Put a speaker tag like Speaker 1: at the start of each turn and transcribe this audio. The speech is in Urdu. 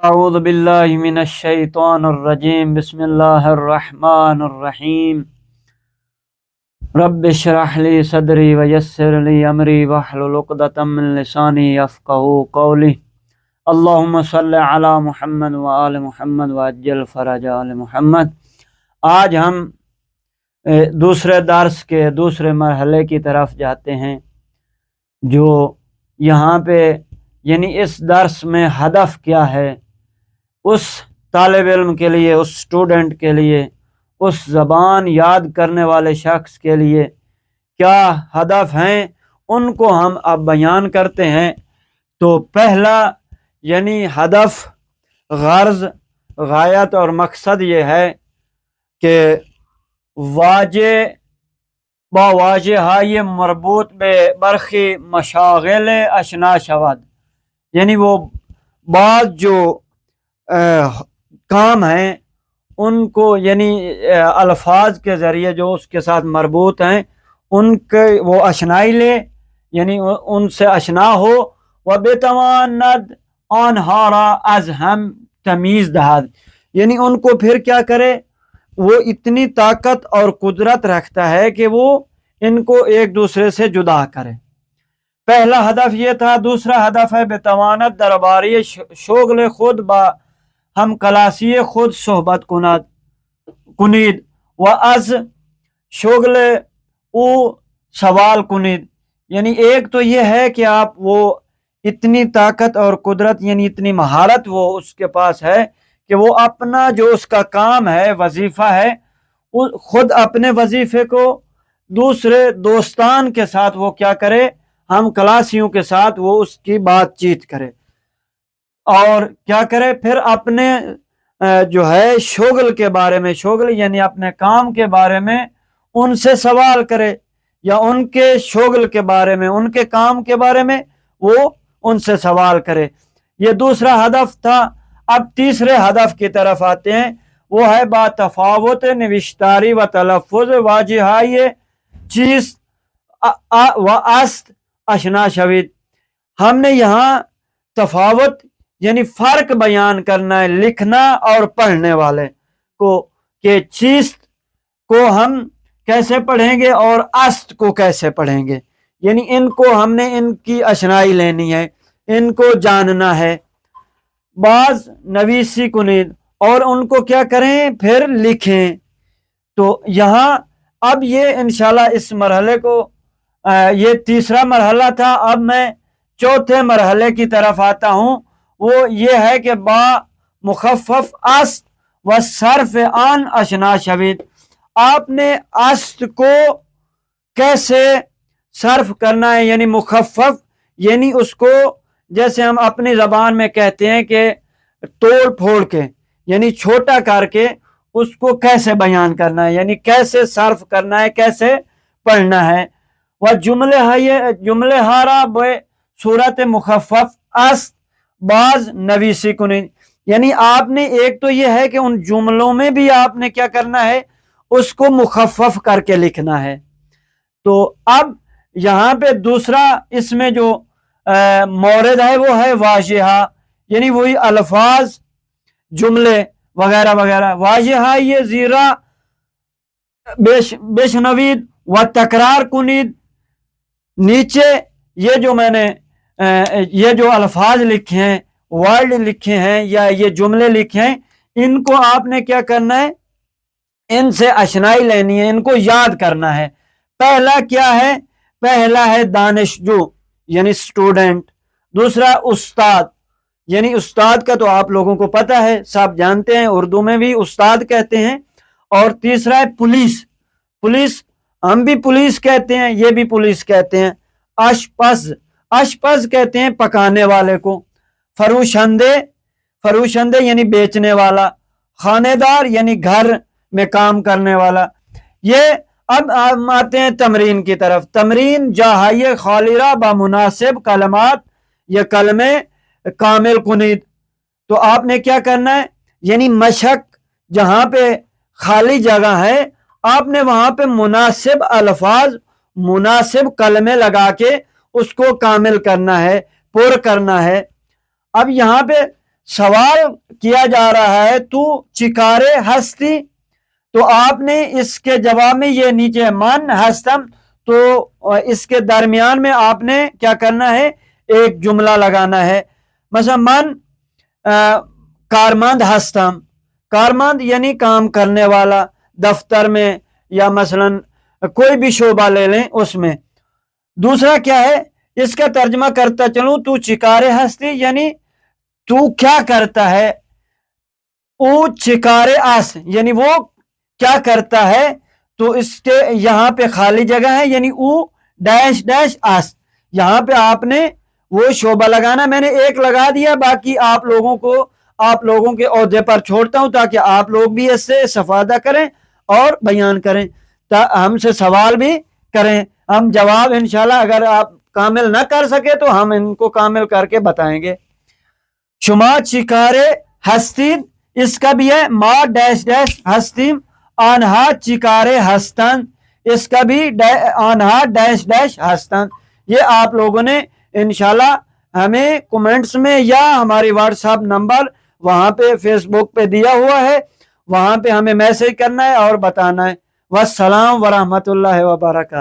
Speaker 1: اعوذ باللہ من الشیطان الرجیم بسم اللہ الرحمن الرحیم رب اشرح لی صدری ویسر لی امری واحلل عقدۃ من لسانی یفقہوا قولی اللہم صلی علی محمد وآل محمد وعجل فرج آل محمد۔ آج ہم دوسرے درس کے دوسرے مرحلے کی طرف جاتے ہیں، جو یہاں پہ یعنی اس درس میں ہدف کیا ہے اس طالب علم کے لیے، اس اسٹوڈنٹ کے لیے، اس زبان یاد کرنے والے شخص کے لیے کیا ہدف ہیں، ان کو ہم اب بیان کرتے ہیں۔ تو پہلا یعنی ہدف، غرض، غایت اور مقصد یہ ہے کہ واجہ با واجہ های مربوط به برخی مشاغل اشنا شود، یعنی وہ بعض جو کام ہیں ان کو یعنی الفاظ کے ذریعے جو اس کے ساتھ مربوط ہیں ان کے وہ اشنائی لے، یعنی ان سے اشنا ہو۔ و بتواند آنہارا از ہم تمیز دہد، یعنی ان کو پھر کیا کرے، وہ اتنی طاقت اور قدرت رکھتا ہے کہ وہ ان کو ایک دوسرے سے جدا کرے۔ پہلا ہدف یہ تھا۔ دوسرا ہدف ہے بتواند درباری شغل خود با ہم کلاسی خود صحبت کنید و از شغل او سوال کنید، یعنی ایک تو یہ ہے کہ آپ وہ اتنی طاقت اور قدرت یعنی اتنی مہارت وہ اس کے پاس ہے کہ وہ اپنا جو اس کا کام ہے، وظیفہ ہے، خود اپنے وظیفے کو دوسرے دوستان کے ساتھ وہ کیا کرے، ہم کلاسیوں کے ساتھ وہ اس کی بات چیت کرے، اور کیا کرے پھر اپنے جو ہے شغل کے بارے میں، شغل یعنی اپنے کام کے بارے میں ان سے سوال کرے، یا ان کے شغل کے بارے میں، ان کے کام کے بارے میں وہ ان سے سوال کرے۔ یہ دوسرا ہدف تھا۔ اب تیسرے ہدف کی طرف آتے ہیں، وہ ہے با تفاوت نوشتاری و تلفظ واجہ های چیز و است اشنا شوید۔ ہم نے یہاں تفاوت یعنی فرق بیان کرنا ہے لکھنا اور پڑھنے والے کو، کہ چیز کو ہم کیسے پڑھیں گے اور است کو کیسے پڑھیں گے، یعنی ان کو ہم نے ان کی اشنائی لینی ہے، ان کو جاننا ہے۔ بعض نویسی کنید، اور ان کو کیا کریں پھر لکھیں۔ تو یہاں اب یہ انشاءاللہ اس مرحلے کو یہ تیسرا مرحلہ تھا۔ اب میں چوتھے مرحلے کی طرف آتا ہوں، وہ یہ ہے کہ با مخفف است و صرف آن اشنا شوید۔ آپ نے است کو کیسے صرف کرنا ہے، یعنی مخفف یعنی اس کو جیسے ہم اپنی زبان میں کہتے ہیں کہ توڑ پھوڑ کے یعنی چھوٹا کر کے اس کو کیسے بیان کرنا ہے، یعنی کیسے صرف کرنا ہے، کیسے پڑھنا ہے۔ وہ جملے ہارا بے صورت مخفف است بعض نویسی کنید، یعنی آپ نے ایک تو یہ ہے کہ ان جملوں میں بھی آپ نے کیا کرنا ہے، اس کو مخفف کر کے لکھنا ہے۔ تو اب یہاں پہ دوسرا اس میں جو مورد ہے وہ ہے واجہ، یعنی وہی الفاظ، جملے وغیرہ وغیرہ۔ واجہ یہ زیرہ بشنوید و تکرار کنید، نیچے یہ جو میں نے یہ جو الفاظ لکھے ہیں، ورڈ لکھے ہیں یا یہ جملے لکھے ہیں، ان کو آپ نے کیا کرنا ہے، ان سے اشنائی لینی ہے، ان کو یاد کرنا ہے۔ پہلا کیا ہے، پہلا ہے دانشجو یعنی اسٹوڈنٹ، دوسرا استاد، یعنی استاد کا تو آپ لوگوں کو پتہ ہے، سب جانتے ہیں، اردو میں بھی استاد کہتے ہیں۔ اور تیسرا ہے پولیس، پولیس ہم بھی پولیس کہتے ہیں، یہ بھی پولیس کہتے ہیں۔ اشپز، اشپز کہتے ہیں پکانے والے کو۔ فروشندے، فروشندے یعنی بیچنے والا۔ خانے دار یعنی گھر میں کام کرنے والا۔ یہ اب آتے ہیں تمرین کی طرف۔ تمرین جاہائے خالرہ با مناسب کلمات، یہ کلمے کامل کنید۔ تو آپ نے کیا کرنا ہے، یعنی مشق جہاں پہ خالی جگہ ہے آپ نے وہاں پہ مناسب الفاظ، مناسب کلمے لگا کے اس کو کامل کرنا ہے، پر کرنا ہے۔ اب یہاں پہ سوال کیا جا رہا ہے تو چکارے ہستی، تو آپ نے اس کے جواب میں یہ نیچے من ہستم، تو اس کے درمیان میں آپ نے کیا کرنا ہے، ایک جملہ لگانا ہے. مثلا من کارمند ہستم، کارمند یعنی کام کرنے والا، دفتر میں یا مثلا کوئی بھی شعبہ لے لیں اس میں. دوسرا کیا ہے، اس کا ترجمہ کرتا چلوں، تو چکارے ہستی یعنی تو کیا کرتا ہے، او چکارے آس یعنی وہ کیا کرتا ہے، تو اس کے یہاں پہ خالی جگہ ہے یعنی او ڈیش ڈیش آس، یہاں پہ آپ نے وہ شعبہ لگانا. میں نے ایک لگا دیا، باقی آپ لوگوں کے عہدے پر چھوڑتا ہوں تاکہ آپ لوگ بھی اس سے استفادہ کریں اور بیان کریں، ہم سے سوال بھی کریں. ہم جواب انشاءاللہ اگر آپ کامل نہ کر سکے تو ہم ان کو کامل کر کے بتائیں گے. شما چکارے ہستید، اس کا بھی ہے ما ڈیش ڈیش ہستیم، آنہا چکارے ہستن، اس کا بھی آنہا ڈیش ڈیش ہستن. یہ آپ لوگوں نے انشاءاللہ ہمیں کومنٹس میں یا ہماری واٹس ایپ نمبر وہاں پہ فیس بک پہ دیا ہوا ہے، وہاں پہ ہمیں میسج کرنا ہے اور بتانا ہے. والسلام ورحمۃ اللہ وبرکاتہ.